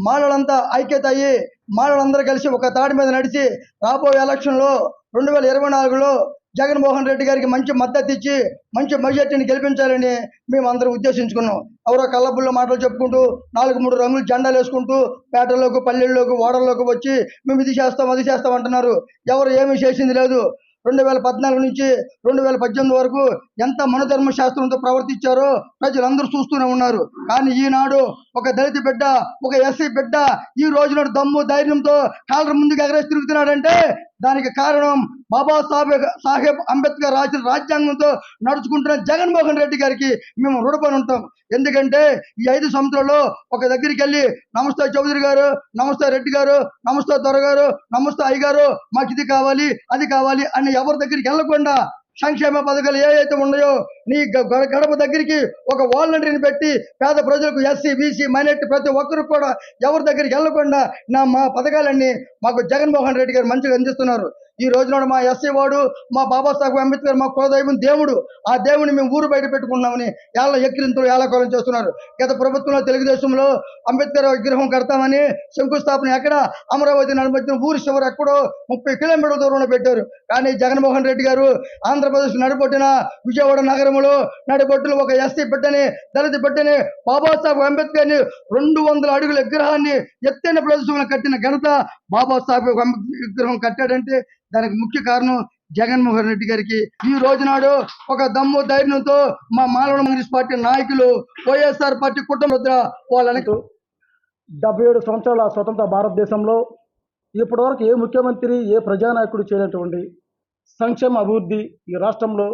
మాలలంతా ఐక్యత అయ్యి మాలలందరూ కలిసి ఒక తాటి మీద నడిచి రాబోయే ఎలక్షన్లో 2024లో జగన్మోహన్ రెడ్డి గారికి మంచి మద్దతు ఇచ్చి మంచి మెజార్టీని గెలిపించాలని మేము అందరం ఉద్దేశించుకున్నాం. ఎవరో కళ్ళబుల్లో మాటలు చెప్పుకుంటూ 4-3 రంగులు జెండాలు వేసుకుంటూ పేటల్లోకి పల్లెల్లోకి ఓడల్లోకి వచ్చి మేము ఇది చేస్తాం అది చేస్తాం అంటున్నారు. ఎవరు ఏమీ చేసింది లేదు. 2014 నుంచి 2018 వరకు ఎంత మనధర్మ శాస్త్రంతో ప్రవర్తించారో ప్రజలందరూ చూస్తూనే ఉన్నారు. కానీ ఈనాడు ఒక దళిత బిడ్డ, ఒక ఎస్సీ బిడ్డ ఈ రోజున దమ్ము ధైర్యంతో కాళ్ళ ముందుకు ఎగరేసి తిరుగుతున్నాడంటే దానికి కారణం బాబాసాహెబ్ అంబేద్కర్ రాసిన రాజ్యాంగంతో నడుచుకుంటున్న జగన్మోహన్ రెడ్డి గారికి మేము రుణపడి ఉంటాం. ఎందుకంటే ఈ 5 సంవత్సరాల్లో ఒక దగ్గరికి వెళ్ళి నమస్తే చౌదరి గారు, నమస్తే రెడ్డి గారు, నమస్తే దొర గారు, నమస్తే అయ్య గారు, మాకు ఇది కావాలి అది కావాలి అని ఎవరి దగ్గరికి వెళ్ళకుండా సంక్షేమ పథకాలు ఏవైతే ఉన్నాయో నీ గడప దగ్గరికి ఒక వాలంటీర్ని పెట్టి పేద ప్రజలకు ఎస్సీ బీసీ మైనారిటీ ప్రతి ఒక్కరికి కూడా ఎవరి దగ్గరికి వెళ్ళకుండా మా పథకాలన్నీ మాకు జగన్మోహన్ రెడ్డి గారు మంచిగా అందిస్తున్నారు. ఈ రోజున మా ఎస్సీ వాడు, మా బాబాసాహెబ్ అంబేద్కర్ మా కులదైవం దేవుడు, ఆ దేవుని మేము ఊరు బయట పెట్టుకున్నామని ఎక్కిరింతలు ఏళ్ళకోలం చేస్తున్నారు. గత ప్రభుత్వంలో తెలుగుదేశంలో అంబేద్కర్ విగ్రహం కడతామని శంకుస్థాపన ఎక్కడ అమరావతి నడిమధ్య ఊరి చివరి ఎక్కడో 30 కిలోమీటర్ల దూరంలో పెట్టారు. కానీ జగన్మోహన్ రెడ్డి గారు ఆంధ్రప్రదేశ్ నడిబొట్టిన విజయవాడ నగరంలో నడిబొట్టులో ఒక ఎస్సీ బిడ్డని దళిత బిడ్డని బాబాసాహెబ్ అంబేద్కర్ని 200 అడుగుల విగ్రహాన్ని ఎత్తైన ప్రదేశంలో కట్టిన ఘనత బాబాసాహెబ్ విగ్రహం కట్టాడంటే దానికి ముఖ్య కారణం జగన్మోహన్ రెడ్డి గారికి. ఈ రోజునాడు ఒక దమ్ము ధైర్యంతో మా మాలవ కాంగ్రెస్ పార్టీ నాయకులు వైఎస్ఆర్ పార్టీ కుటుంబ వాళ్ళని 77 సంవత్సరాల స్వతంత్ర భారతదేశంలో ఇప్పటివరకు ఏ ముఖ్యమంత్రి ఏ ప్రజానాయకుడు చేయనటువంటి సంక్షేమ అభివృద్ధి ఈ రాష్ట్రంలో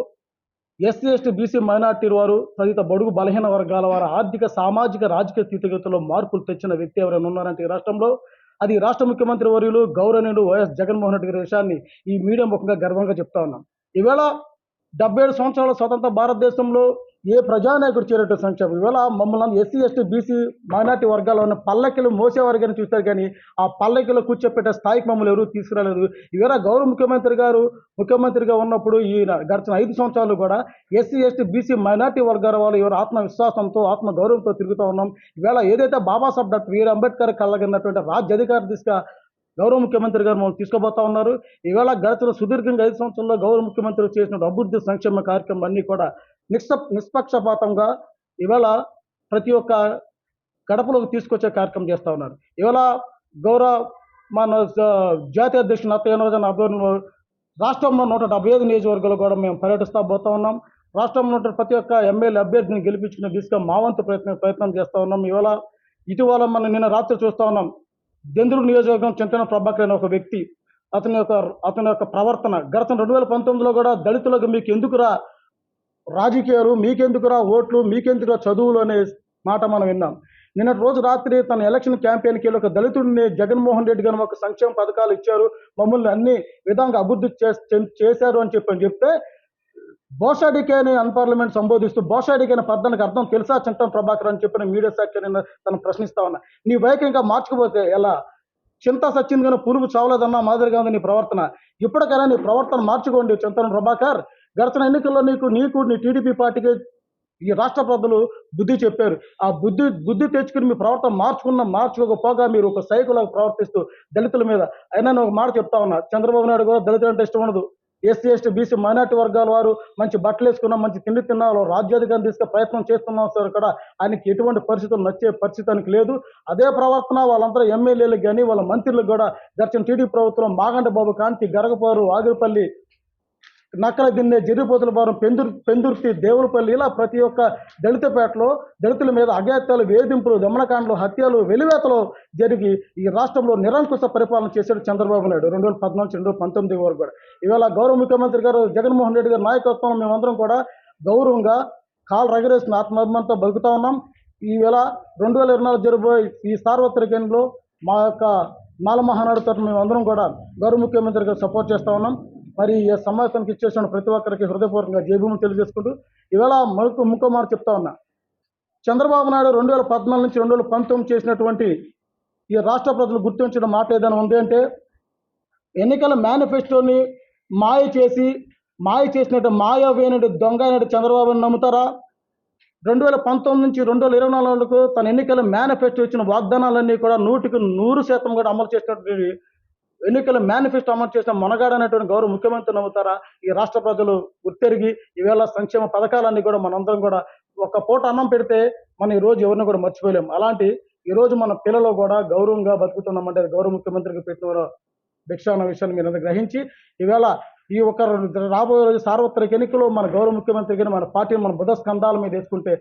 ఎస్సీ ఎస్టీ బీసీ మైనార్టీ వారు తదిత బడుగు బలహీన వర్గాల వారి ఆర్థిక సామాజిక రాజకీయ స్థితిగతుల్లో మార్పులు తెచ్చిన వ్యక్తి ఎవరైనా ఉన్నారంటే ఈ రాష్ట్రంలో అది రాష్ట్ర ముఖ్యమంత్రి వర్యులు గౌరవనీయులు వైఎస్ జగన్మోహన్ రెడ్డి గారి విషయాన్ని ఈ మీడియా ముఖంగా గర్వంగా చెప్తా ఉన్నాం. ఈవేళ 77 సంవత్సరాల స్వతంత్ర భారతదేశంలో ఏ ప్రజానాయకుడు చేరేట సంక్షేమం ఇవాళ మమ్మల్ని ఎస్సీ ఎస్టీ బీసీ మైనార్టీ వర్గాల్లో ఉన్న పల్లకిలు మోసేవారు కానీ చూస్తారు కానీ ఆ పల్లకిలో కూర్చోపెట్టే స్థాయికి మమ్మల్ని ఎవరు తీసుకురాలేదు. ఈవేళ గౌరవ ముఖ్యమంత్రి గారు ముఖ్యమంత్రిగా ఉన్నప్పుడు ఈ గడిచిన 5 సంవత్సరాలు కూడా ఎస్సీ ఎస్టీ బీసీ మైనార్టీ వర్గాల వాళ్ళు ఎవరు ఆత్మవిశ్వాసంతో ఆత్మ గౌరవంతో తిరుగుతూ ఉన్నాం. ఈవేళ ఏదైతే బాబాసాహెబ్ డాక్టర్ వీఆర్ అంబేద్కర్ కళ్ళగినటువంటి రాజ్యాధికార దిశగా గౌరవ ముఖ్యమంత్రి గారు మనం తీసుకోబోతా ఉన్నారు. ఈవేళ గడిచిన సుదీర్ఘంగా 5 సంవత్సరాల్లో గౌరవ ముఖ్యమంత్రి చేసిన అభివృద్ధి సంక్షేమ కార్యక్రమం అన్నీ కూడా నిష్పక్షపాతంగా ఇవాళ ప్రతి ఒక్క గడపలోకి తీసుకొచ్చే కార్యక్రమం చేస్తూ ఉన్నారు. ఇవాళ గౌరవ మన జాతీయ అధ్యక్షుడు నత్తయ్య ఆధ్వర్యంలో రాష్ట్రంలో 175 నియోజకవర్గాలు కూడా మేము పర్యటిస్తూ పోతా ఉన్నాం. రాష్ట్రంలో ప్రతి ఒక్క ఎమ్మెల్యే అభ్యర్థిని గెలిపించుకునే దిశగా మా వంతు ప్రయత్నం చేస్తూ ఉన్నాం. ఇటీవల మనం నిన్న రాత్రి చూస్తూ ఉన్నాం. దెందులూరు నియోజకవర్గం చింతన ప్రభాకర్ అనే ఒక వ్యక్తి అతని యొక్క ప్రవర్తన గత 2019లో కూడా దళితులకు మీకు ఎందుకురా రాజకీయాలు, మీకెందుకురా ఓట్లు, మీకెందుకురా చదువులు అనే మాట మనం విన్నాం. నిన్నటి రోజు రాత్రి తన ఎలక్షన్ క్యాంపెయిన్కి ఒక దళితుడిని జగన్మోహన్ రెడ్డి గారు ఒక సంక్షేమ పథకాలు ఇచ్చారు, మమ్మల్ని అన్ని విధంగా అభివృద్ధి చేశారు అని చెప్తే బోషాడికేని అన్పార్లమెంట్ సంబోధిస్తూ బోషాడికైన పద్ధతికి అర్థం తెలుసా చింతన ప్రభాకర్ అని చెప్పిన మీడియా శాఖ తను ప్రశ్నిస్తా ఉన్నా. నీ వైఖరి ఇంకా మార్చుకుపోతే ఎలా? చింత సచ్చింది కానీ పురుగు చావలేదన్న మాదిరిగా ఉంది నీ ప్రవర్తన. ఇప్పటికైనా నీ ప్రవర్తన మార్చుకోండి చింతన ప్రభాకర్. గడిచిన ఎన్నికల్లో నీకు నీ టీడీపీ పార్టీకి ఈ రాష్ట్ర ప్రజలు బుద్ధి చెప్పారు. ఆ బుద్ధి తెచ్చుకుని మీ ప్రవర్తన మార్చుకోకపోగా మీరు ఒక సైకోలాగా ప్రవర్తిస్తూ దళితుల మీద అయినా నేను ఒక మాట చెప్తా ఉన్నా. చంద్రబాబు నాయుడు కూడా దళితులు అంటే ఇష్టం ఉండదు. ఎస్సీ ఎస్టీ బీసీ మైనార్టీ వర్గాల వారు మంచి బట్టలు వేసుకున్నాం, మంచి తిండి తిన్నాం, రాజ్యాధికారం తీసుకునే ప్రయత్నం చేస్తున్నాం సార్. కూడా ఆయనకి ఎటువంటి పరిస్థితులు నచ్చే పరిస్థితి లేదు. అదే ప్రవర్తన వాళ్ళంతా ఎమ్మెల్యేలకు కానీ వాళ్ళ మంత్రులకు కూడా గడిచిన టీడీపీ ప్రభుత్వం మాగంట బాబు కాంతి, గరగపారు, ఆగిరిపల్లి, నక్కల దిన్నే, జరిపోతులపాలెం, పెందుర్తి, దేవులపల్లి ఇలా ప్రతి ఒక్క దళితపేటలో దళితుల మీద అఘాత్యాలు, వేధింపులు, దమనకాండలు, హత్యలు, వెలివేతలు జరిగి ఈ రాష్ట్రంలో నిరంకుశ పరిపాలన చేశాడు చంద్రబాబు నాయుడు 2014 నుంచి 2019 వరకు కూడా. ఇవాళ గౌరవ ముఖ్యమంత్రి గారు జగన్మోహన్ రెడ్డి గారి నాయకత్వంలో మేమందరం కూడా గౌరవంగా కాలు రగరేసిన ఆత్మాభిమానంతో బతుకుతా ఉన్నాం. ఈవేళ 2024 జరగబోయే ఈ సార్వత్రిక ఎన్నికల్లో మా యొక్క మాల మహానాడు తరఫున మేమందరం కూడా గౌరవ ముఖ్యమంత్రి గారు సపోర్ట్ చేస్తూ ఉన్నాం. మరి ఈ సమావేశానికి ఇచ్చేసిన ప్రతి ఒక్కరికి హృదయపూర్వకంగా జయభూమి తెలియజేసుకుంటూ ఇవాళ ఇంకో మాట చెప్తా ఉన్నా. చంద్రబాబు నాయుడు 2014 నుంచి 2019 చేసినటువంటి ఈ రాష్ట్ర ప్రజలు గుర్తించిన మాట ఏదైనా ఉంది అంటే ఎన్నికల మేనిఫెస్టోని మాయ చేసినట్టు మాయావేనుడు దొంగ అయినట్టు చంద్రబాబుని నమ్ముతారా? 2019 నుంచి 2024 వరకు తన ఎన్నికల మేనిఫెస్టో ఇచ్చిన వాగ్దానాలన్నీ కూడా 100% కూడా అమలు చేసినటువంటి ఎన్నికల మేనిఫెస్టో అమలు చేసిన మొనగాడనేటువంటి గౌరవ ముఖ్యమంత్రి నమ్ముతారా? ఈ రాష్ట్ర ప్రజలు గుర్తెరిగి ఈవేళ సంక్షేమ పథకాలన్నీ కూడా మనందరం కూడా ఒక పూట అన్నం పెడితే మనం ఈ రోజు ఎవరిని కూడా మర్చిపోలేం. అలాంటి ఈ రోజు మన పిల్లలు కూడా గౌరవంగా బతుకుతున్నామంటే అది గౌరవ ముఖ్యమంత్రికి పెట్టిన భిక్ష అన్న విషయాన్ని మీరు అందరూ గ్రహించి ఈవేళ ఈ ఒక రాబోయే రోజు సార్వత్రిక ఎన్నికల్లో మన గౌరవ ముఖ్యమంత్రి గారిని మన పార్టీని మన బుధ స్కంధాల మీద వేసుకుంటే